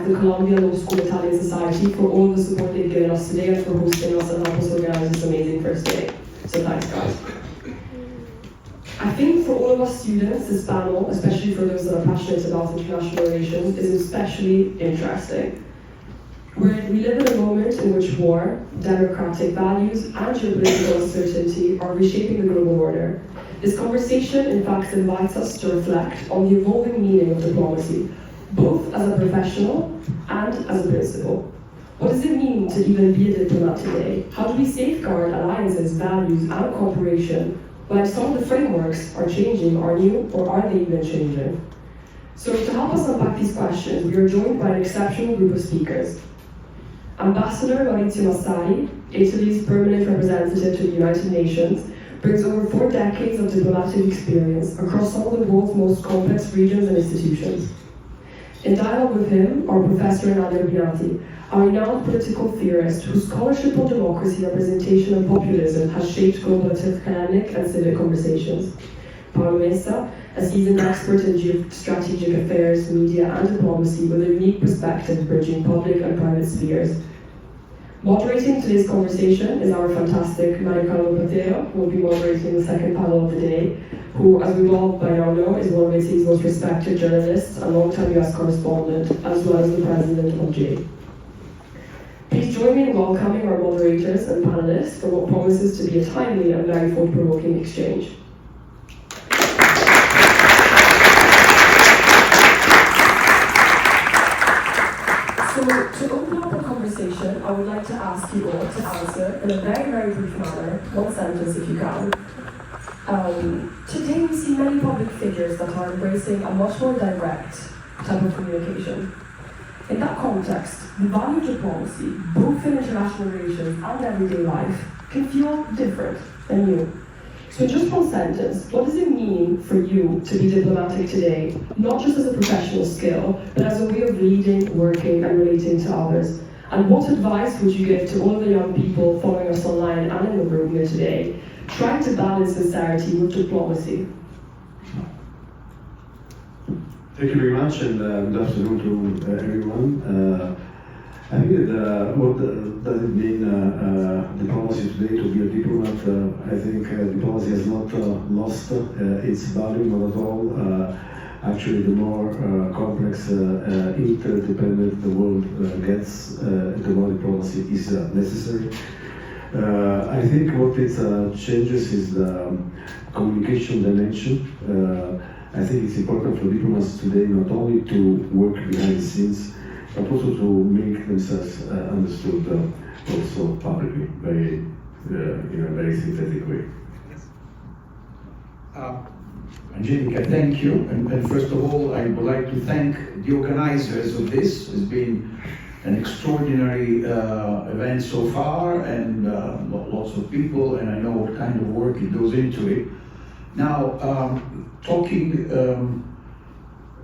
the Columbia Law School Italian Society for all the support they've given us today and for hosting us and help us organize this amazing first day. So thanks, guys. I think for all of us students, this panel, especially for those that are passionate about international relations, is especially interesting. We live in a moment in which war, democratic values, and geopolitical uncertainty are reshaping the global order. This conversation, in fact, invites us to reflect on the evolving meaning of diplomacy, both as a professional and as a principle. What does it mean to even be a diplomat today? How do we safeguard alliances, values, and cooperation when some of the frameworks are changing, are new, or are they even changing? So to help us unpack these questions, we are joined by an exceptional group of speakers. Ambassador Maurizio Massari, Italy's permanent representative to the United Nations, brings over 4 decades of diplomatic experience across some of the world's most complex regions and institutions. In dialogue with him are Professor Nadia Binati, a renowned political theorist whose scholarship on democracy, representation, and populism has shaped global academic and civic conversations. Paolo Messa, a seasoned expert in geostrategic affairs, media, and diplomacy with a unique perspective bridging public and private spheres. Moderating today's conversation is our fantastic Maricano Pateo, who will be moderating the second panel of the day, who, as we all by now know, is one of Italy's most respected journalists and long-time US correspondent, as well as the president of J. Please join me in welcoming our moderators and panelists for what promises to be a timely and very thought-provoking exchange. So, to open up the conversation, I would like to ask you all to answer, in a very, very brief manner, one sentence if you can. Today we see many public figures that are embracing a much more direct type of communication. In that context, the value of diplomacy, both in international relations and everyday life, can feel different and new. So in just one sentence, what does it mean for you to be diplomatic today, not just as a professional skill, but as a way of leading, working, and relating to others? And what advice would you give to all of the young people following us online and in the room here today, trying to balance sincerity with diplomacy? Thank you very much, and good afternoon to everyone. I think that what does it mean diplomacy today to be a diplomat? I think diplomacy has not lost its value, not at all. Actually, the more complex, interdependent the world gets, the more diplomacy is necessary. I think what it changes is the communication dimension. I think it's important for diplomats today not only to work behind the scenes, but also to make themselves understood also publicly, in a very synthetic way. Angelica, thank you. And first of all, I would like to thank the organizers of this. It's been an extraordinary event so far, and lots of people, and I know what kind of work it goes into it. Now, talking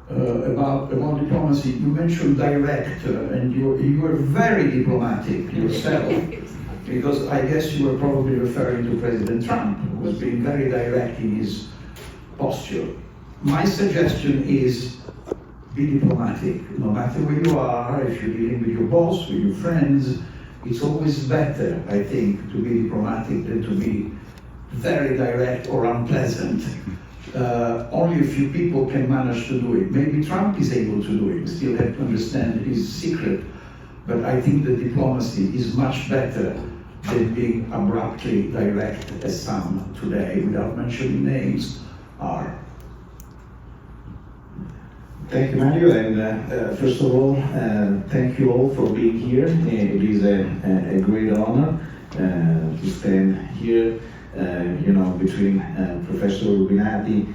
about diplomacy, you mentioned direct, and you were very diplomatic yourself, because I guess you were probably referring to President Trump, who was being very direct in his posture. My suggestion is be diplomatic, no matter where you are. If you're dealing with your boss, with your friends, it's always better, I think, to be diplomatic than to be very direct or unpleasant. Only a few people can manage to do it. Maybe Trump is able to do it. We still have to understand his secret. But I think that diplomacy is much better than being abruptly direct, as some today, without mentioning names, are. Thank you, Mario, and first of all, thank you all for being here. It is a great honor to stand here, between Professor Rubinati,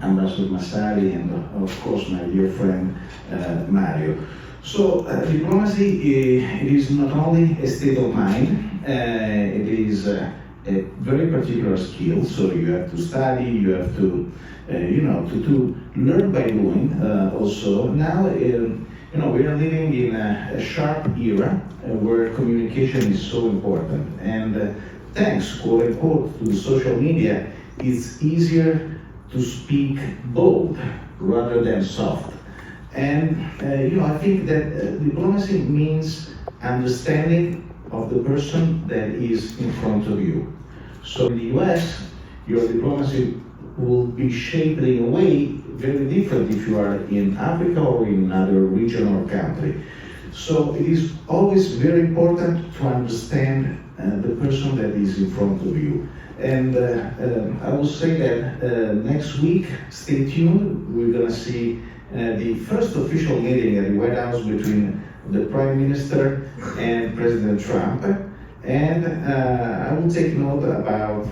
Ambassador Massari, and of course my dear friend Mario. So diplomacy it is not only a state of mind, it is a very particular skill. So you have to study, you have to to learn by doing. Also now, we are living in a sharp era where communication is so important, and thanks, quote unquote, to social media, it's easier to speak bold rather than soft. And I think that diplomacy means understanding of the person that is in front of you. So in the US, your diplomacy will be shaped in a way very different if you are in Africa or in another region or country. So it is always very important to understand the person that is in front of you. And I will say that next week, stay tuned, we're gonna see the first official meeting at the White House between the Prime Minister and President Trump. And I will take note about,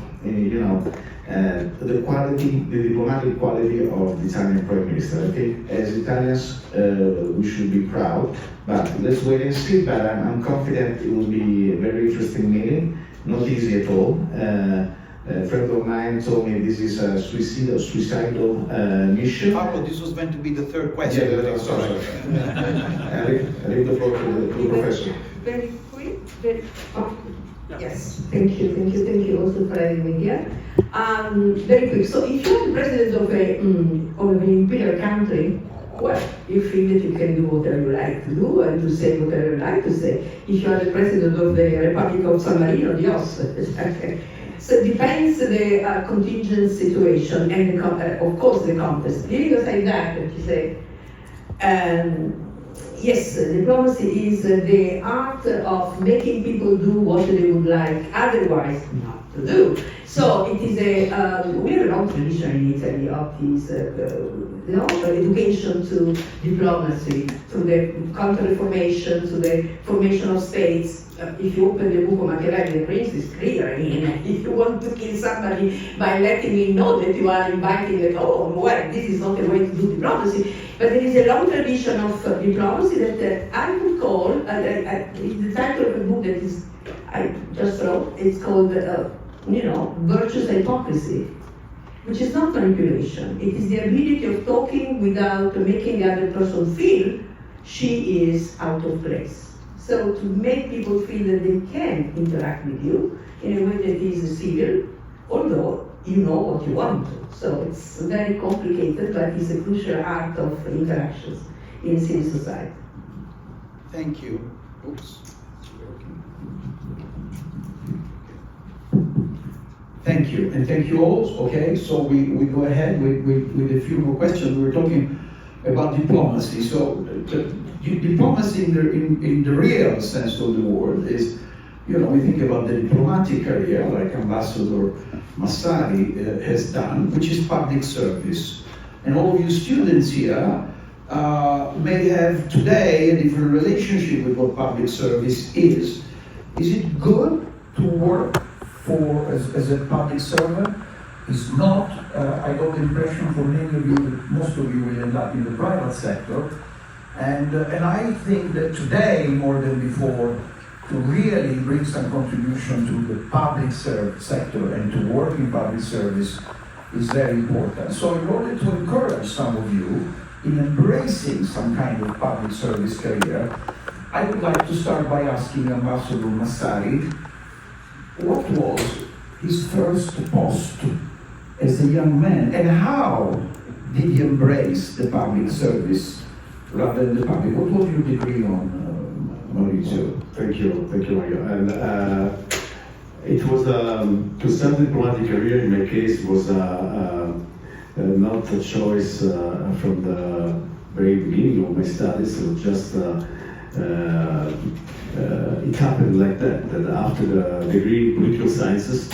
the quality, the diplomatic quality of the Italian Prime Minister. I think as Italians, we should be proud, but let's wait and see. But I'm confident it will be a very interesting meeting, not easy at all. A friend of mine told me this is a suicidal mission. Paolo, this was meant to be the third question. Yeah, sorry. I leave the floor to the professor. Very quick. Yes, thank you also for having me here. Very quick. So, if you're the president of an imperial country, well, you feel that you can do whatever you like to do and to say whatever you like to say. If you are the president of the Republic of San Marino, Dios. So it depends the contingent situation and of course the context. Leaving aside that, you say, yes, diplomacy is the art of making people do what they would like otherwise not to do. So it is we have a long tradition in Italy of this education to diplomacy, to the counter-reformation, to the formation of states. If you open the book of Machiavelli, the prince is clear. I mean, if you want to kill somebody by letting him know that you are inviting them, oh, well, this is not the way to do diplomacy. But there is a long tradition of diplomacy that I would call, the title of a book that I just wrote, it's called, Virtuous Hypocrisy, which is not manipulation. It is the ability of talking without making the other person feel she is out of place. So to make people feel that they can interact with you in a way that is civil, although you know what you want to. So it's very complicated, but it's a crucial art of interactions in civil society. Thank you. Oops. Thank you, and thank you all. Okay, so we go ahead with a few more questions. We were talking about diplomacy. So diplomacy in the real sense of the word is, we think about the diplomatic career, like Ambassador Massari has done, which is public service. And all of you students here may have today a different relationship with what public service is. Is it good to work as a public servant? It's not. I got the impression from many of you that most of you will end up in the private sector. And I think that today, more than before, to really bring some contribution to the public sector and to work in public service is very important. So in order to encourage some of you in embracing some kind of public service career, I would like to start by asking Ambassador Massari, what was his first post as a young man, and how did he embrace the public service rather than the public? What was your degree on, Maurizio? Thank you, Mario. And it was to start the diplomatic career. In my case, was not a choice from the very beginning of my studies. It was just it happened like that. That after the degree in political sciences,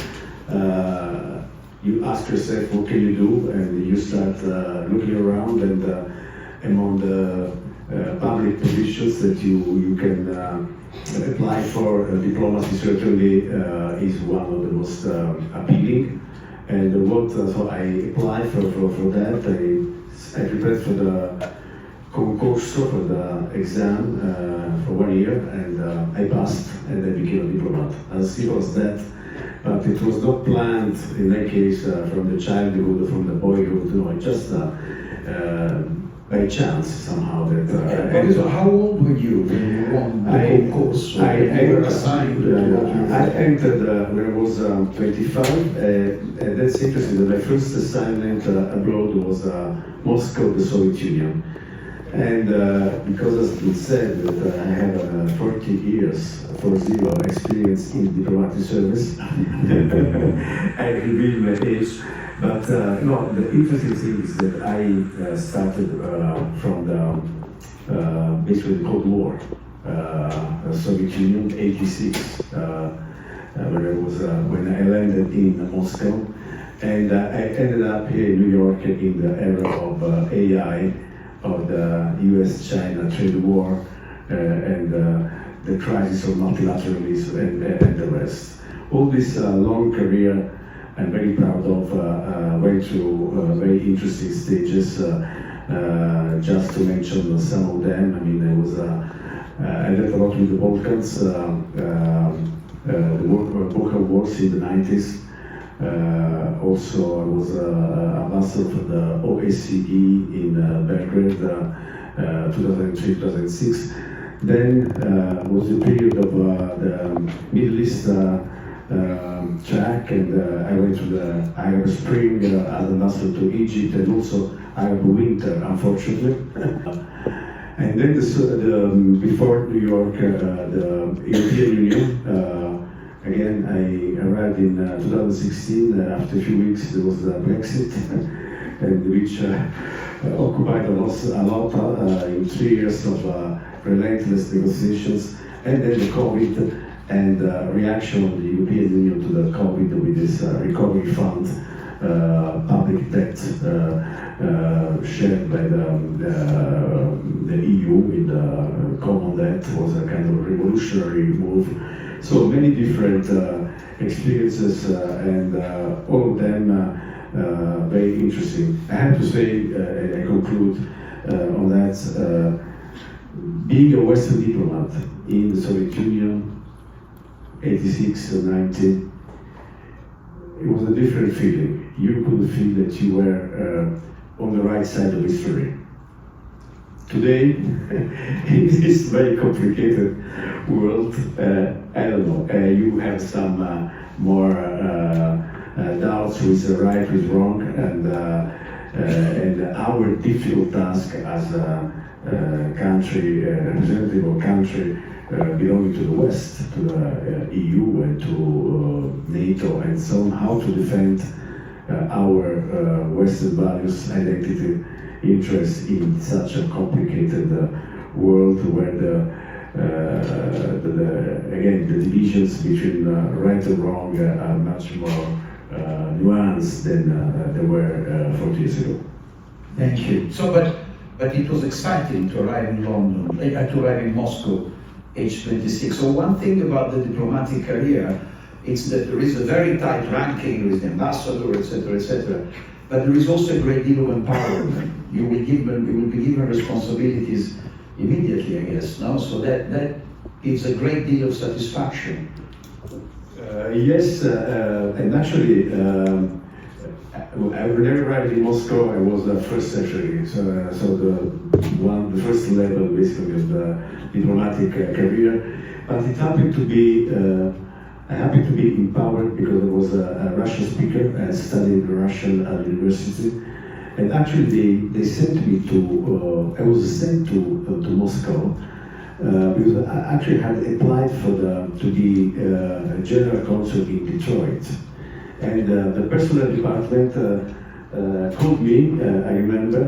you ask yourself, what can you do? And you start looking around, and among the public positions that you can apply for, diplomacy certainly is one of the most appealing. And so I applied for that. I prepared for the concorso, for the exam for 1 year, and I passed, and I became a diplomat. As simple as that. But it was not planned in my case from the childhood, from the boyhood. No, just by chance somehow that. So how old were you when you won the concourse? I were assigned. I entered when I was 25, and that's interesting. That my first assignment abroad was Moscow, the Soviet Union. And because as it said that I have 40 years, 40 experience in diplomatic service, I reveal my age. But no, the interesting thing is that I started from the basically the Cold War, Soviet Union, '86, when I landed in Moscow, and I ended up here in New York in the era of AI, of the U.S.-China trade war, and the crisis of multilateralism and the rest. All this long career I'm very proud of, went through very interesting stages. Just to mention some of them, I mean, I led a lot with the Balkans, the Balkan Wars in the 90s. Also, I was ambassador for the OSCE in Belgrade, 2003-2006. Then was the period of the Middle East track, and I went to the Arab Spring as ambassador to Egypt, and also Arab Winter, unfortunately. And then before New York, the European Union. Again, I arrived in 2016. After a few weeks, there was Brexit, and which occupied a lot in 3 years of relentless negotiations, and then the COVID and reaction of the European Union to the COVID with this recovery fund, public debt shared by the EU with the common debt was a kind of revolutionary move. So many different experiences, and all of them very interesting. I have to say, and I conclude on that, being a Western diplomat in the Soviet Union, 86 or 90, it was a different feeling. You could feel that you were on the right side of history. Today, in this very complicated world, I don't know, you have some more doubts who is right, who is wrong, and our difficult task as a country, representative of country belonging to the West, to the EU and to NATO and so on, how to defend our Western values, identity, interest in such a complicated world where again, the divisions between right and wrong are much more nuanced than they were 40 years ago. Thank you. So, but it was exciting to arrive in London, to arrive in Moscow, age 26. So one thing about the diplomatic career, it's that there is a very tight ranking, there is the ambassador, etc., etc. But there is also a great deal of empowerment. You will be given responsibilities immediately, I guess. No, so that gives a great deal of satisfaction. Yes, and actually, when I arrived in Moscow, I was the first secretary, so the first level basically of the diplomatic career. But it happened to be, I happened to be empowered because I was a Russian speaker. I studied Russian at university, and actually they sent me to. I was sent to Moscow because I actually had applied to be general consul in Detroit. And the personnel department called me, I remember,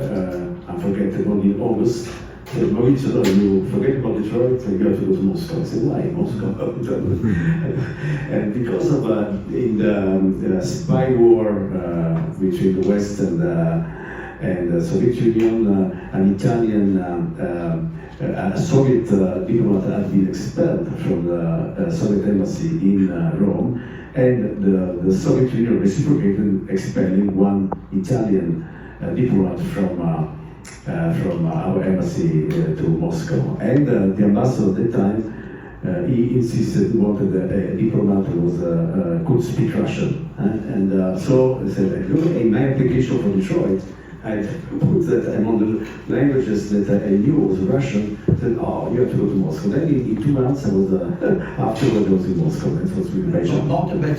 unforgettable, in August, said, Maurizio, no, you forget about Detroit, you have to go to Moscow. I said, why Moscow? And because of in the spy war between the West and the Soviet Union, an Italian a Soviet diplomat had been expelled from the Soviet embassy in Rome, and the Soviet Union reciprocated, expelling one Italian diplomat from our embassy to Moscow. And the ambassador at the time, he insisted he wanted a diplomat who could speak Russian. And so I said, look, in my application for Detroit, I put that among the languages that I knew was Russian. I said, oh, you have to go to Moscow. Then in 2 months, I was afterward I was in Moscow. That was really very short. Not a bad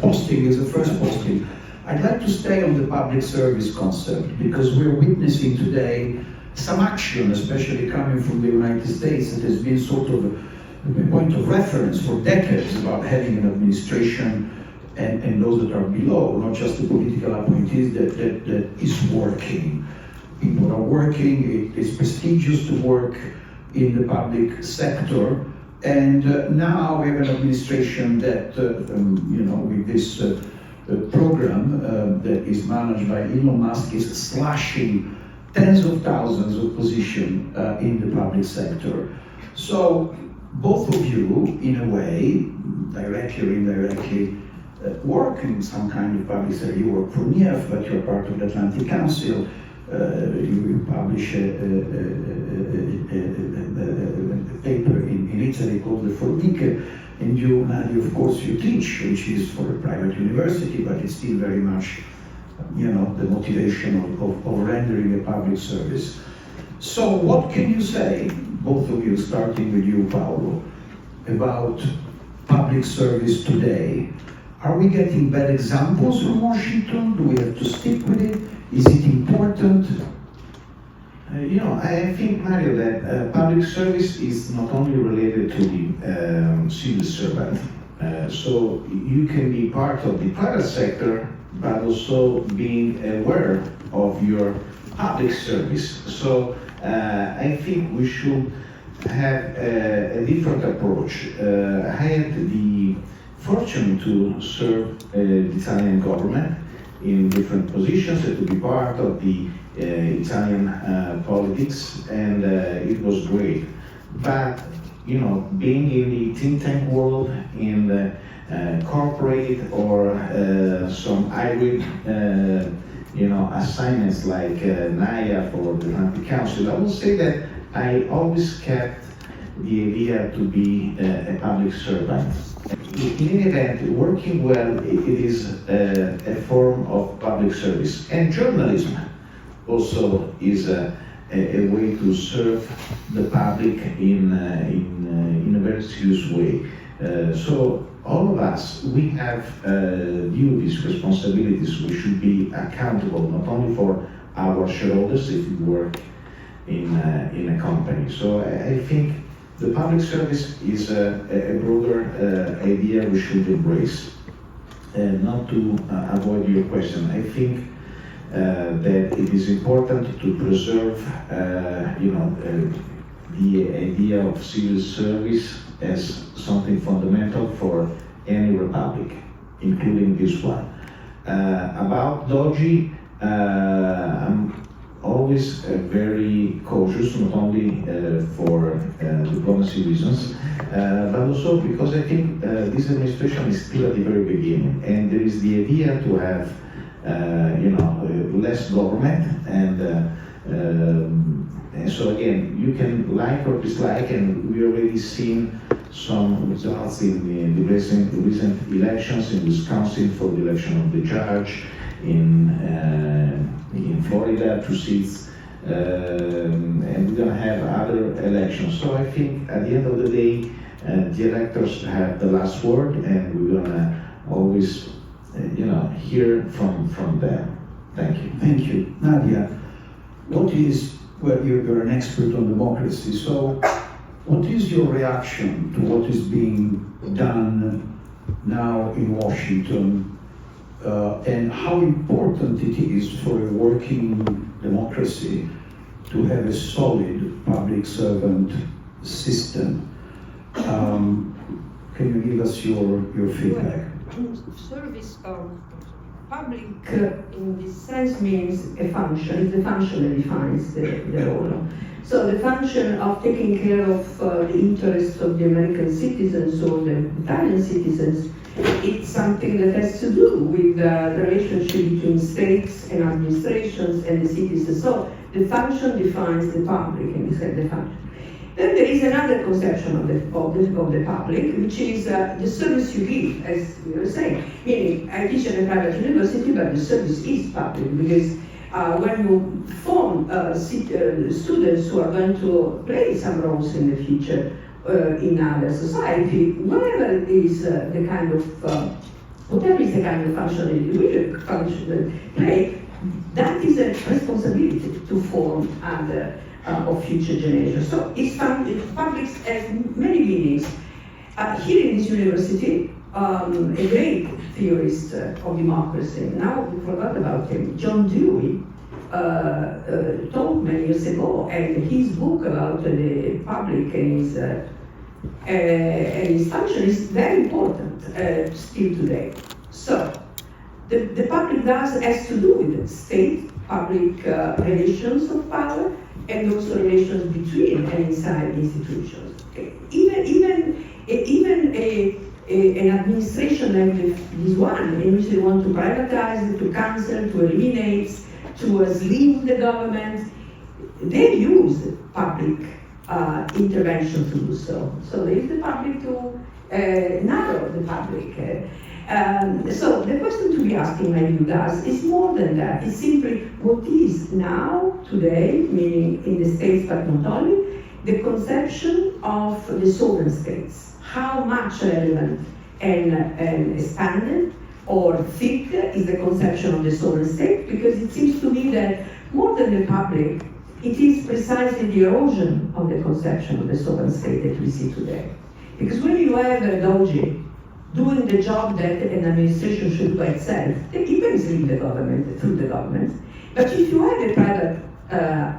posting, it's the first posting. I'd like to stay on the public service concept because we're witnessing today some action, especially coming from the United States, that has been sort of a point of reference for decades about having an administration and those that are below, not just the political appointees, that is working. People are working, it is prestigious to work in the public sector, and now we have an administration that, with this program that is managed by Elon Musk, is slashing tens of thousands of positions in the public sector. So both of you, in a way, directly or indirectly, work in some kind of public sector. You work for NIEF, but you're part of the Atlantic Council. You publish a paper in Italy called the Formiche, and you, Nadia, of course, you teach, which is for a private university, but it's still very much, the motivation of rendering a public service. So what can you say, both of you, starting with you, Paolo, about public service today? Are we getting bad examples from Washington? Do we have to stick with it? Is it important? I think, Mario, that public service is not only related to the civil servant. So you can be part of the private sector, but also being aware of your public service. So I think we should have a different approach. I had the fortune to serve the Italian government in different positions and to be part of the Italian politics, and it was great. But being in the think tank world, in the corporate or some hybrid assignments like NIAF or the Atlantic Council, I will say that I always kept the idea to be a public servant. In any event, working well, it is a form of public service. And journalism also is a way to serve the public in a very serious way. So all of us, we have duties, responsibilities. We should be accountable not only for our shareholders if we work in a company. So I think the public service is a broader idea we should embrace. Not to avoid your question, I think that it is important to preserve, the idea of civil service as something fundamental for any republic, including this one. About Doji, I'm always very cautious, not only for diplomacy reasons, but also because I think this administration is still at the very beginning, and there is the idea to have, less government, and so again, you can like or dislike, and we already seen some results in the recent elections in Wisconsin for the election of the judge, in Florida 2 seats, and we're going to have other elections. So I think at the end of the day, the electors have the last word, and we're going to always, hear from them. Thank you. Thank you. Nadia, you're an expert on democracy, so what is your reaction to what is being done now in Washington, and how important it is for a working democracy to have a solid public servant system? Can you give us your feedback? Service of public in this sense means a function. It's the function that defines the role. So the function of taking care of the interests of the American citizens or the Italian citizens, it's something that has to do with the relationship between states and administrations and the citizens. So the function defines the public, and you said the function. Then there is another conception of the public, which is the service you give, as we were saying. Meaning, I teach at a private university, but the service is public, because when you form students who are going to play some roles in the future in our society, whatever is the kind of function that play, that is a responsibility to form other of future generations. So public has many meanings. Here in this university, a great theorist of democracy, now we forgot about him, John Dewey, told many years ago, and his book about the public and his function is very important still today. So, the public has to do with state-public relations of power and also relations between and inside institutions. Okay. Even an administration like this one, in which they want to privatize, to cancel, to eliminate, to slim the government, they use public intervention to do so. So there is the public to narrow the public. So the question to be asked in my view, thus, is more than that. It's simply what is now, today, meaning in the States but not only, the conception of the sovereign states. How much relevant and expanded or thick is the conception of the sovereign state? Because it seems to me that more than the public, it is precisely the erosion of the conception of the sovereign state that we see today. Because when you have a doji doing the job that an administration should do by itself, it can lead the government through the government. But if you have a private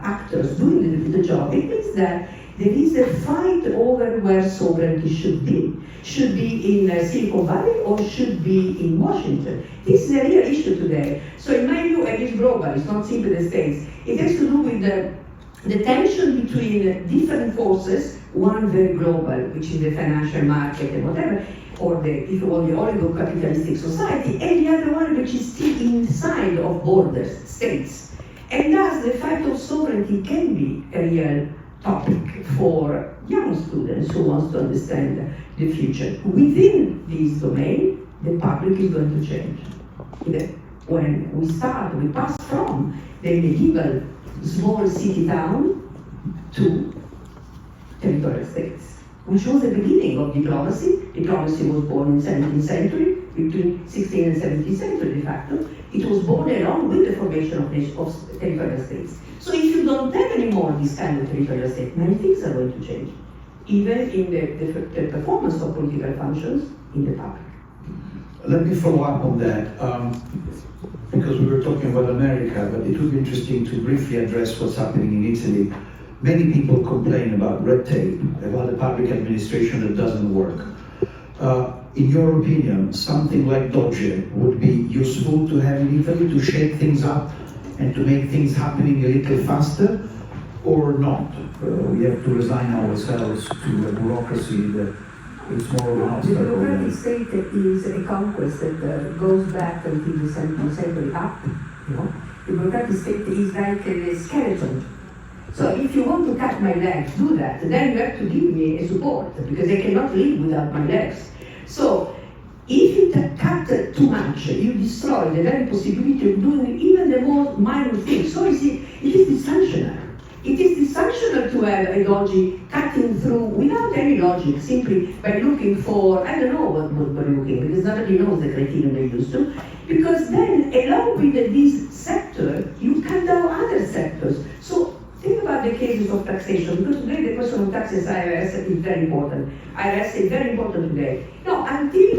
actors doing the job, it means that there is a fight over where sovereignty should be. Should be in Silicon Valley or should be in Washington. This is a real issue today. So in my view, it is global, it's not simply the States. It has to do with the tension between different forces, one very global, which is the financial market and whatever, or the, if you want, the oligo-capitalistic society, and the other one which is still inside of borders, states. And thus the fight of sovereignty can be a real topic for young students who want to understand the future. Within this domain, the public is going to change. When we pass from the medieval small city town to territorial states, which was the beginning of diplomacy. Diplomacy was born in the 17th century, between 16th and 17th century de facto. It was born along with the formation of territorial states. So if you don't have anymore this kind of territorial state, many things are going to change, even in the performance of political functions in the public. Let me follow up on that, because we were talking about America, but it would be interesting to briefly address what's happening in Italy. Many people complain about red tape, about the public administration that doesn't work. In your opinion, something like Doge would be useful to have in Italy to shake things up and to make things happening a little faster, or not? We have to resign ourselves to a bureaucracy that is more of an obstacle. The democratic state is a conquest that goes back until the 17th century up. You know? The democratic state is like a skeleton. So if you want to cut my legs, do that. Then you have to give me a support, because I cannot live without my legs. So if you cut too much, you destroy the very possibility of doing even the most minor things. So it is dysfunctional. It is dysfunctional to have a doji cutting through without any logic, simply by looking for, I don't know what we're looking, because nobody knows the criterion they used to. Because then, along with this sector, you cut down other sectors. So think about the cases of taxation, because today the question of taxes IRS is very important. IRS is very important today. No, until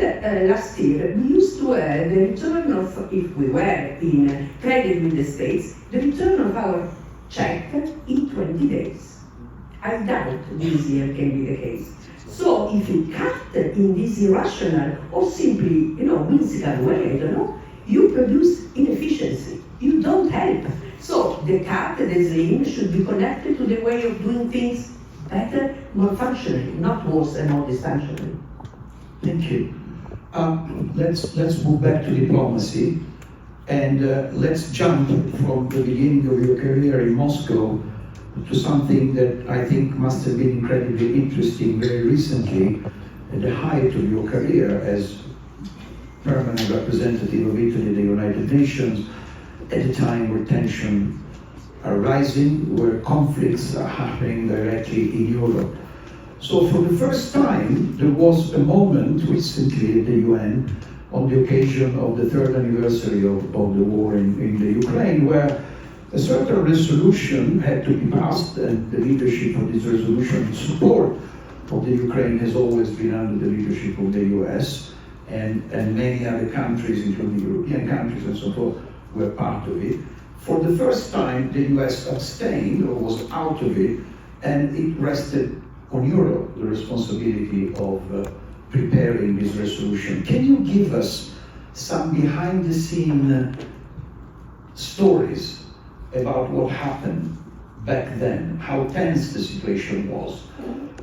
last year, we used to have the return of, if we were in credit with the states, the return of our check in 20 days. I doubt this year can be the case. So if you cut in this irrational or simply, whimsical way, I don't know, you produce inefficiency. You don't help. So the cut, the slim, should be connected to the way of doing things better, more functionally, not worse and more dysfunctionally. Thank you. Let's move back to diplomacy, and let's jump from the beginning of your career in Moscow to something that I think must have been incredibly interesting very recently, at the height of your career as permanent representative of Italy in the United Nations, at a time where tensions are rising, where conflicts are happening directly in Europe. So for the first time, there was a moment recently at the UN, on the occasion of the 3rd anniversary of the war in the Ukraine, where a certain resolution had to be passed, and the leadership of this resolution in support of the Ukraine has always been under the leadership of the US, and many other countries, including European countries and so forth, were part of it. For the first time, the US abstained or was out of it, and it rested on Europe, the responsibility of preparing this resolution. Can you give us some behind-the-scene stories about what happened back then, how tense the situation was?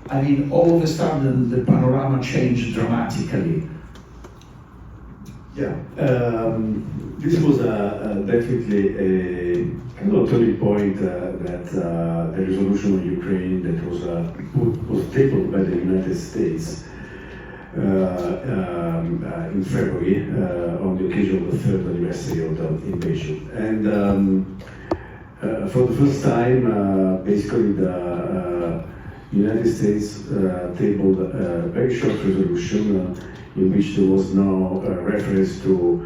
I mean, all of a sudden, the panorama changed dramatically. Yeah, this was definitely a kind of turning point that the resolution of Ukraine that was tabled by the United States in February on the occasion of the third anniversary of the invasion. And for the first time, basically the United States tabled a very short resolution in which there was no reference to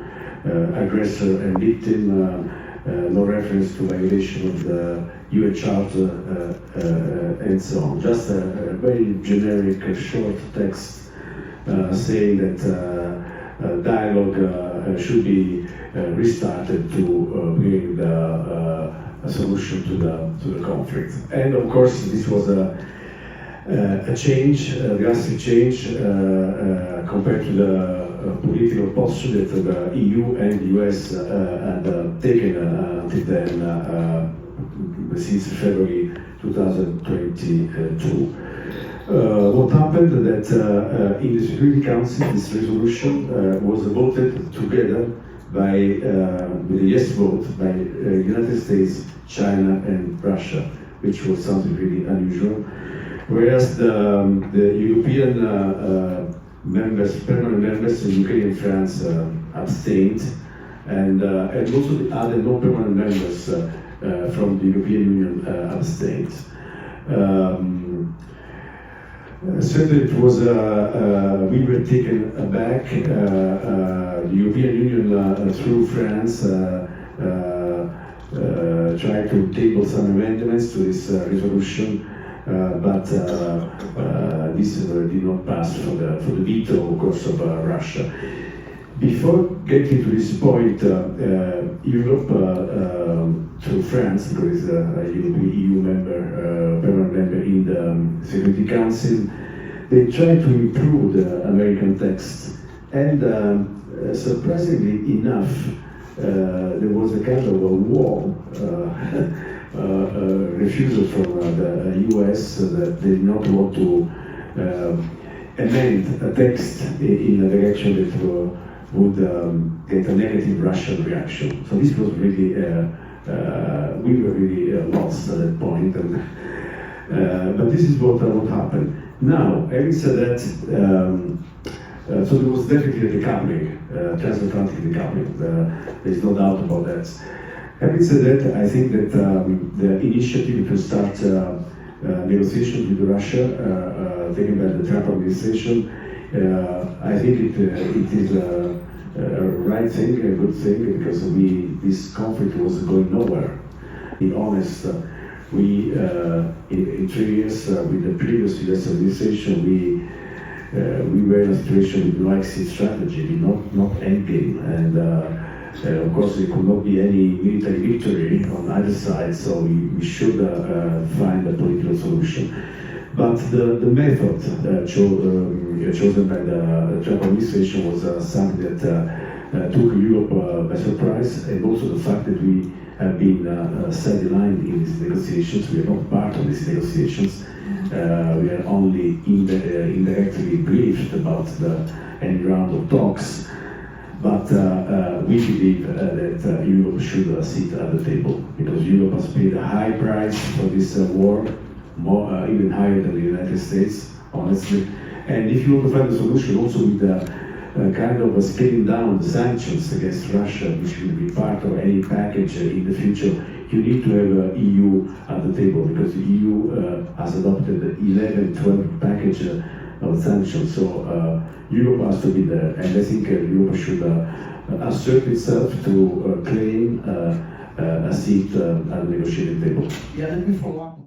aggressor and victim, no reference to violation of the UN Charter, and so on. Just a very generic, short text saying that dialogue should be restarted to bring a solution to the conflict. And of course, this was a change, a drastic change compared to the political posture that the EU and the US had taken until then, since February 2022. What happened that in the Security Council, this resolution was voted together with a yes vote by United States, China, and Russia, which was something really unusual. Whereas the European permanent members, the UK and France, abstained, and also the other non-permanent members from the European Union abstained. Certainly, it was we were taken aback. The European Union, through France, tried to table some amendments to this resolution. But this did not pass for the veto, of course, of Russia. Before getting to this point, Europe, through France, because it's a EU member, permanent member in the Security Council, they tried to improve the American text. And surprisingly enough, there was a kind of a wall. Refusal from the US that they did not want to amend a text in a direction that would get a negative Russian reaction. So this was really, we were really lost at that point. And, but this is what happened. Now, having said that, so there was definitely a decoupling, transatlantic decoupling. There's no doubt about that. Having said that, I think that the initiative to start negotiations with Russia, taken by the Trump administration, I think it is a right thing, a good thing, because this conflict was going nowhere. To be honest, we in 3 years with the previous US administration, we were in a situation with no exit strategy, not endgame, and. Of course, there could not be any military victory on either side, so we should find a political solution. But the method chosen by the Trump administration was something that took Europe by surprise, and also the fact that we have been sidelined in these negotiations. We are not part of these negotiations. We are only indirectly briefed about any round of talks. But we believe that Europe should sit at the table, because Europe has paid a high price for this war, even higher than the United States, honestly. And if you want to find a solution also with kind of scaling down the sanctions against Russia, which will be part of any package in the future, you need to have EU at the table, because the EU has adopted the 11-12 package of sanctions. So Europe has to be there, and I think Europe should assert itself to claim a seat at the negotiating table. Yeah, let me follow up.